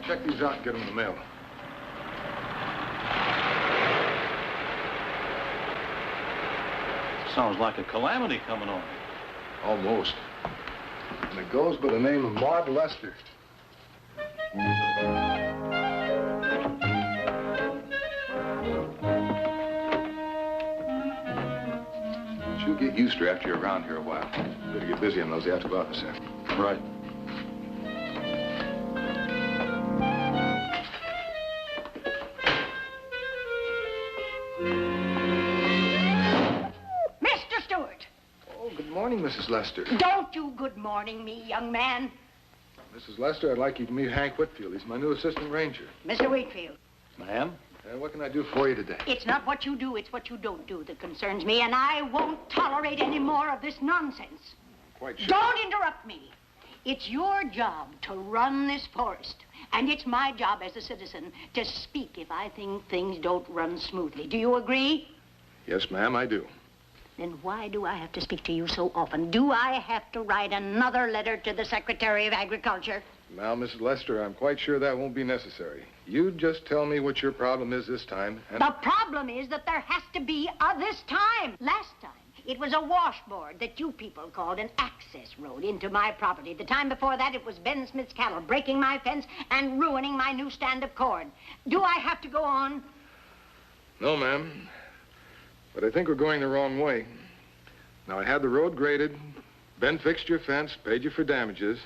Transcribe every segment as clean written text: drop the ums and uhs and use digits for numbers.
right, check these out and get them in the mail. Sounds like a calamity coming on. Almost. And it goes by the name of Maud Lester. She'll get used to her after you're around here a while. Better get busy on those after office after. Right. Mr. Stewart! Oh, good morning, Mrs. Lester. Don't you good morning me, young man. Mrs. Lester, I'd like you to meet Hank Whitfield. He's my new assistant ranger. Mr. Wheatfield. Ma'am? What can I do for you today? It's not what you do, it's what you don't do that concerns me, and I won't tolerate any more of this nonsense. Quite sure. Don't interrupt me. It's your job to run this forest, and it's my job as a citizen to speak if I think things don't run smoothly. Do you agree? Yes, ma'am, I do. Then why do I have to speak to you so often? Do I have to write another letter to the Secretary of Agriculture? Now, Mrs. Lester, I'm quite sure that won't be necessary. You just tell me what your problem is this time, and... The problem is that there has to be a this time. Last time, it was a washboard that you people called an access road into my property. The time before that, it was Ben Smith's cattle breaking my fence and ruining my new stand of corn. Do I have to go on? No, ma'am. But I think we're going the wrong way. Now, I had the road graded. Ben fixed your fence, paid you for damages.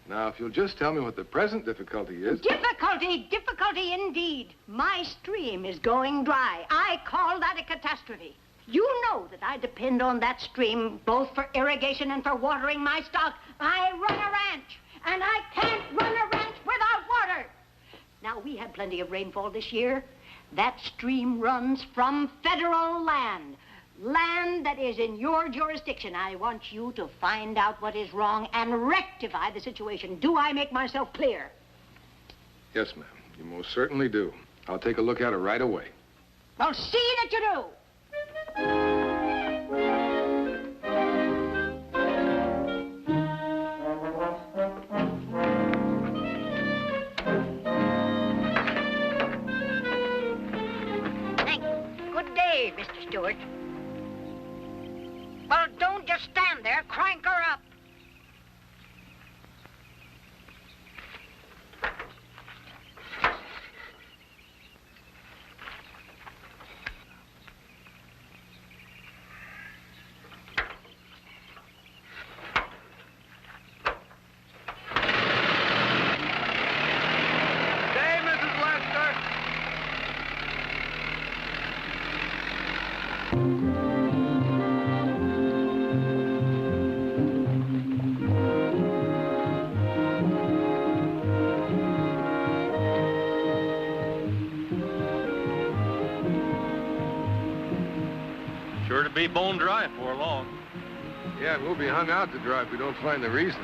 Now, if you'll just tell me what the present difficulty is... Difficulty indeed. My stream is going dry. I call that a catastrophe. You know that I depend on that stream both for irrigation and for watering my stock. I run a ranch, and I can't run a ranch without water. Now, we had plenty of rainfall this year. That stream runs from federal land. Land that is in your jurisdiction. I want you to find out what is wrong and rectify the situation. Do I make myself clear? Yes, ma'am. You most certainly do. I'll take a look at it right away. Well, see that you do. Good day, Mr. Stewart. Well, don't just stand there. Crank her up. Sure to be bone dry for long. Yeah, we'll be hung out to dry if we don't find the reason.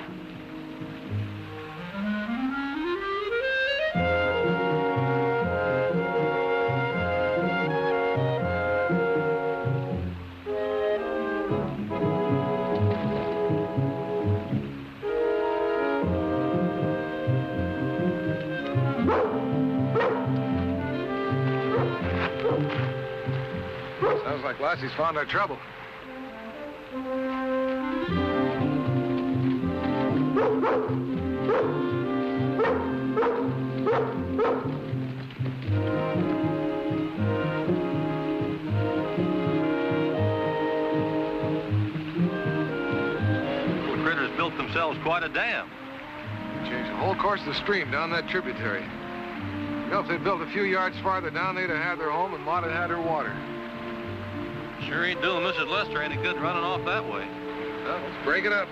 Sounds like Lassie's found our trouble. The critters built themselves quite a dam. Changed the whole course of the stream down that tributary. You know, if they'd built a few yards farther down, they'd have had their home and Maud had had her water. Sure ain't doing Mrs. Lester any good running off that way. Well, let's break it up.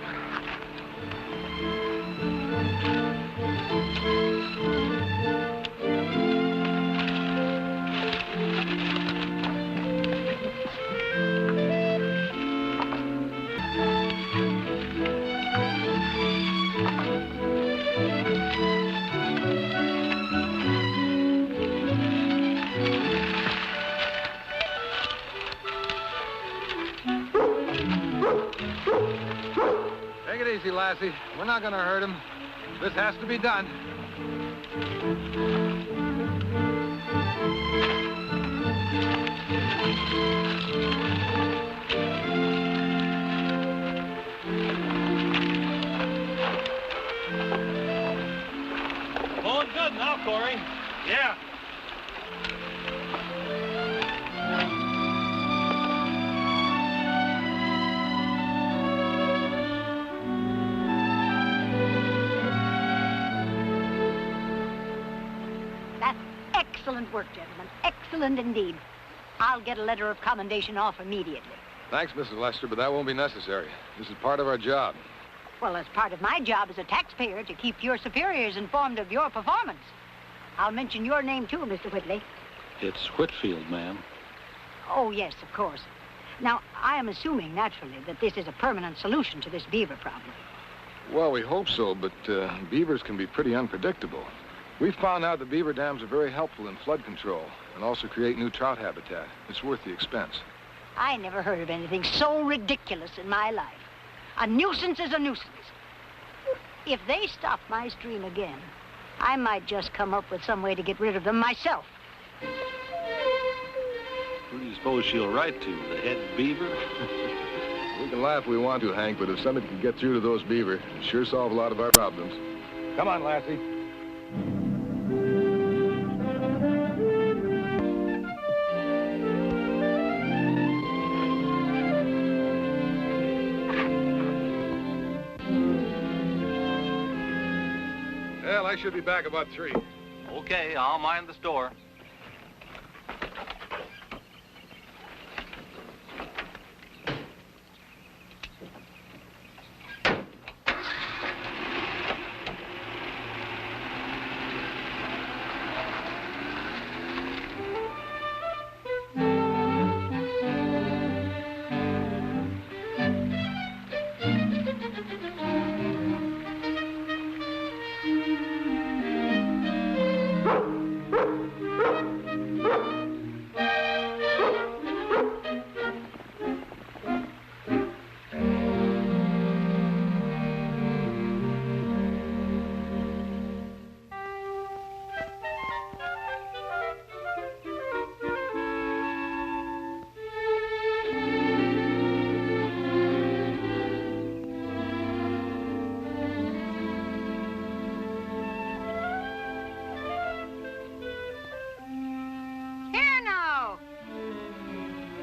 Take it easy, Lassie. We're not gonna hurt him. This has to be done. Going good now, Corey. Yeah. That's excellent work, gentlemen. Excellent indeed. I'll get a letter of commendation off immediately. Thanks, Mrs. Lester, but that won't be necessary. This is part of our job. Well, as part of my job as a taxpayer to keep your superiors informed of your performance. I'll mention your name, too, Mr. Whitley. It's Whitfield, ma'am. Oh, yes, of course. Now, I am assuming, naturally, that this is a permanent solution to this beaver problem. Well, we hope so, but beavers can be pretty unpredictable. We've found out that beaver dams are very helpful in flood control and also create new trout habitat. It's worth the expense. I never heard of anything so ridiculous in my life. A nuisance is a nuisance. If they stop my stream again, I might just come up with some way to get rid of them myself. Who do you suppose she'll write to? The head beaver? We can laugh if we want to, Hank, but if somebody can get through to those beaver, it'll sure solve a lot of our problems. Come on, Lassie. Well, I should be back about 3. Okay, I'll mind the store.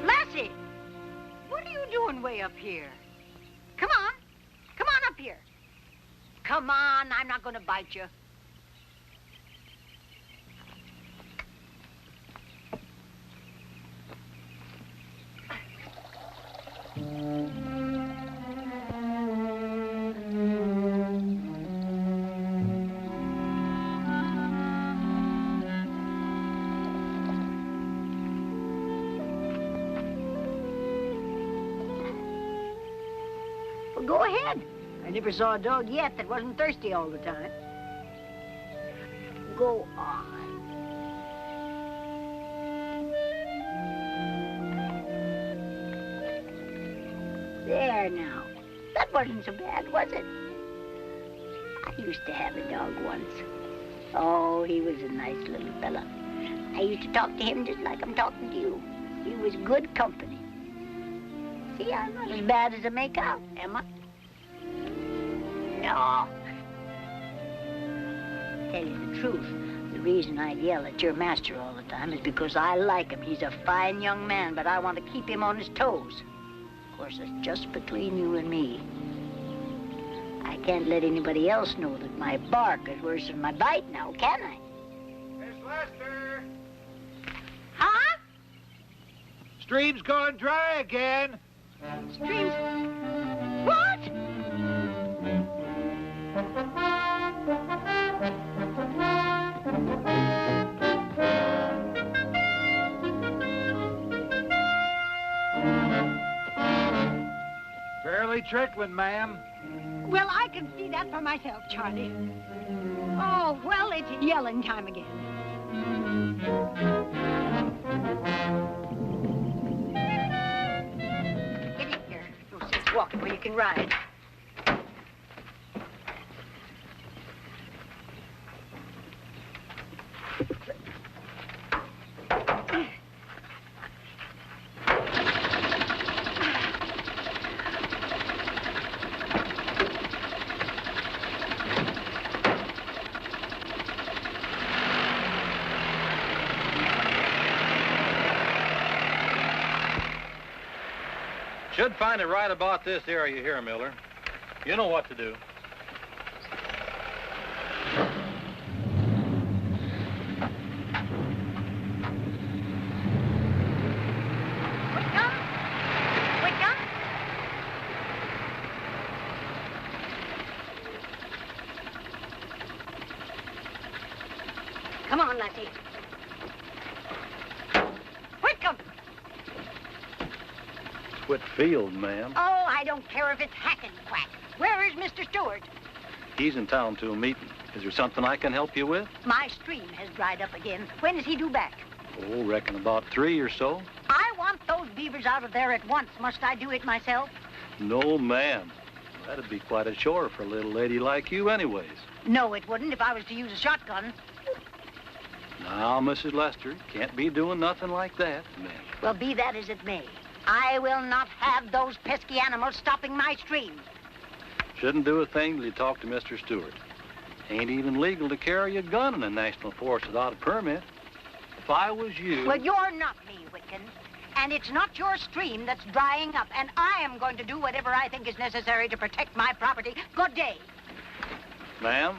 Lassie, what are you doing way up here? Come on. Come on up here. Come on, I'm not going to bite you. Well, go ahead. I never saw a dog yet that wasn't thirsty all the time. Go on. There now. That wasn't so bad, was it? I used to have a dog once. Oh, he was a nice little fella. I used to talk to him just like I'm talking to you. He was good company. See, I'm not as bad as I make out, am I? No. Tell you the truth, the reason I yell at your master all the time is because I like him. He's a fine young man, but I want to keep him on his toes. Of course, it's just between you and me. I can't let anybody else know that my bark is worse than my bite now, can I? Miss Lester! Huh? Stream's gone dry again. Streams. What? Barely trickling, ma'am. Well, I can see that for myself, Charlie. Oh, well, it's yelling time again. Get in here. No sense walking where you can ride. Should find it right about this area here, Miller. You know what to do. Come on, Lassie. Whitcomb! Whitfield, ma'am. Oh, I don't care if it's Hackenquack. Where is Mr. Stewart? He's in town to a meeting. Is there something I can help you with? My stream has dried up again. When is he due back? Oh, reckon about 3 or so. I want those beavers out of there at once. Must I do it myself? No, ma'am. That'd be quite a chore for a little lady like you anyways. No, it wouldn't if I was to use a shotgun. Now, Mrs. Lester, can't be doing nothing like that, ma'am. Well, be that as it may, I will not have those pesky animals stopping my stream. Shouldn't do a thing till you talk to Mr. Stewart. Ain't even legal to carry a gun in a national forest without a permit. If I was you... Well, you're not me, Whitkin. And it's not your stream that's drying up. And I am going to do whatever I think is necessary to protect my property. Good day. Ma'am?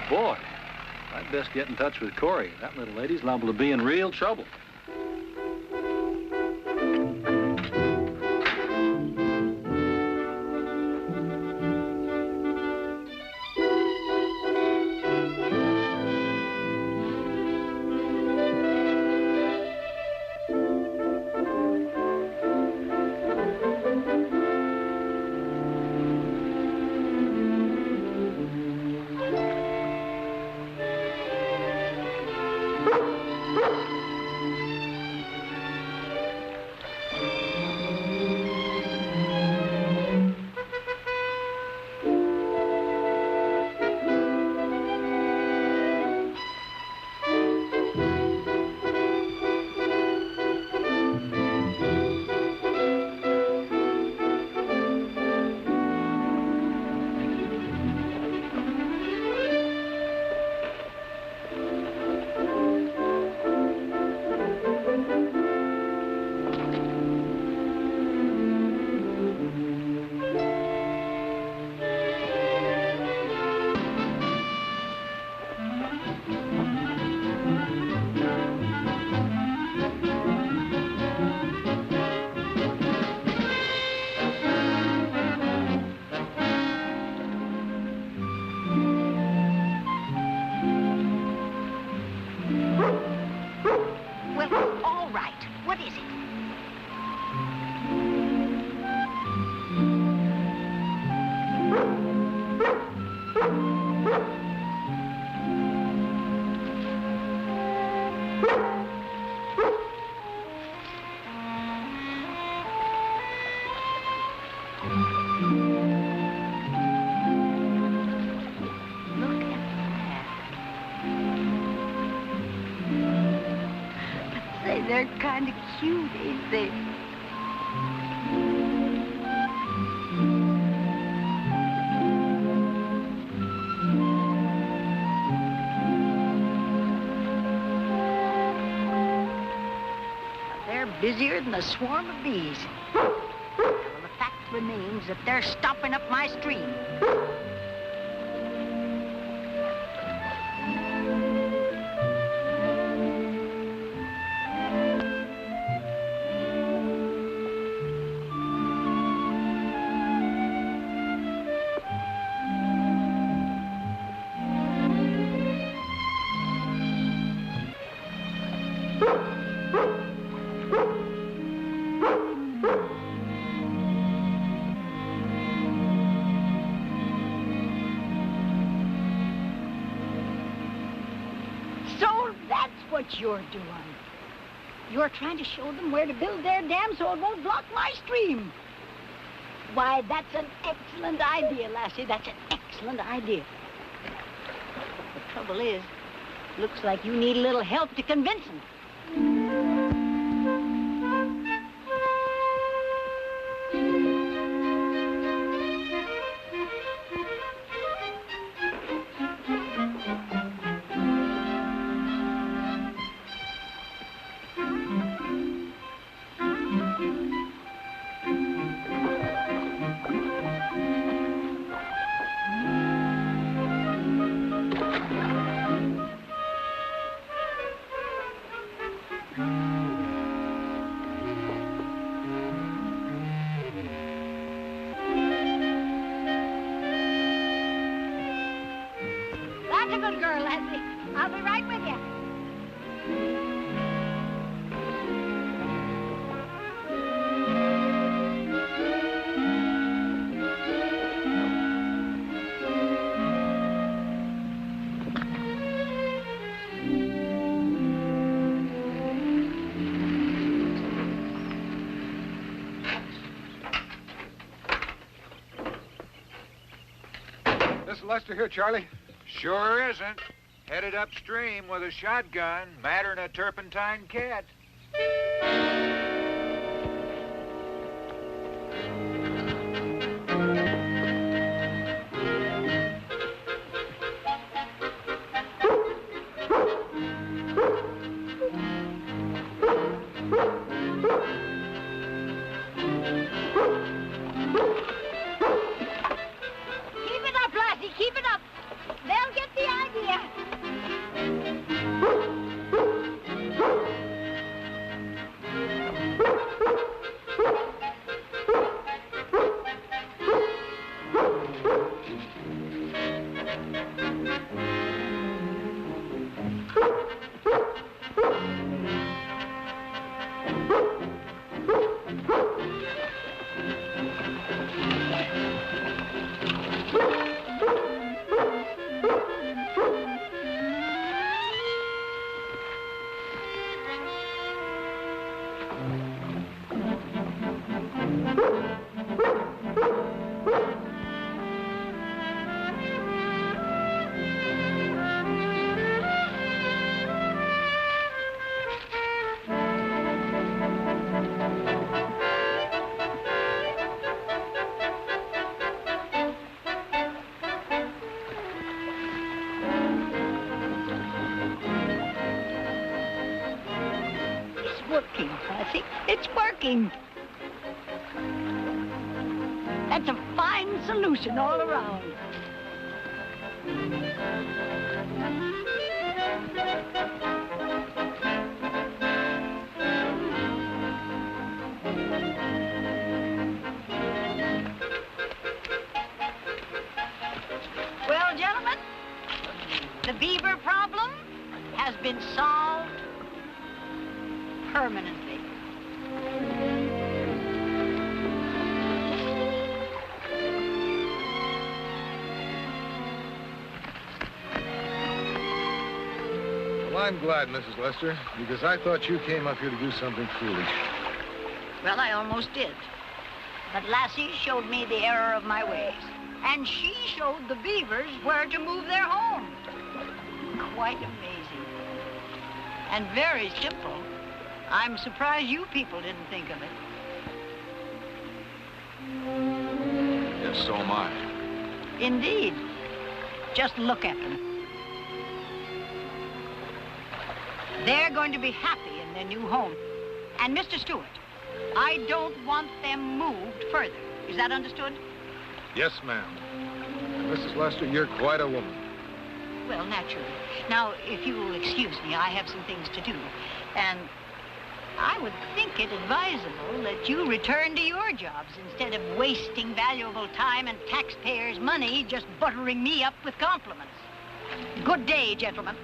Boy, I'd best get in touch with Corey. That little lady's liable to be in real trouble. Well, all right. What is it? Look at that. Say, they're kind of cute, ain't they? They're busier than a swarm of bees. Well, the fact remains that they're stopping up my stream. So that's what you're doing. You're trying to show them where to build their dam so it won't block my stream. Why, that's an excellent idea, Lassie. That's an excellent idea. The trouble is, looks like you need a little help to convince them. That's a good girl, Lassie. I'll be right with you. This Lester here, Charlie. Sure isn't. Headed upstream with a shotgun, madder'n a turpentine cat. Keep it up, Lassie, keep it up. They'll get the idea. It's working, Lassie. It's working. That's a fine solution all around. Well, gentlemen, the beaver problem has been solved permanently. Well, I'm glad, Mrs. Lester, because I thought you came up here to do something foolish. Well, I almost did. But Lassie showed me the error of my ways. And she showed the Beavers where to move their home. Quite amazing. And very simple. I'm surprised you people didn't think of it. Yes, so am I. Indeed. Just look at them. They're going to be happy in their new home. And Mr. Stewart, I don't want them moved further. Is that understood? Yes, ma'am. Mrs. Lester, you're quite a woman. Well, naturally. Now, if you will excuse me, I have some things to do. And I would think it advisable that you return to your jobs instead of wasting valuable time and taxpayers' money just buttering me up with compliments. Good day, gentlemen.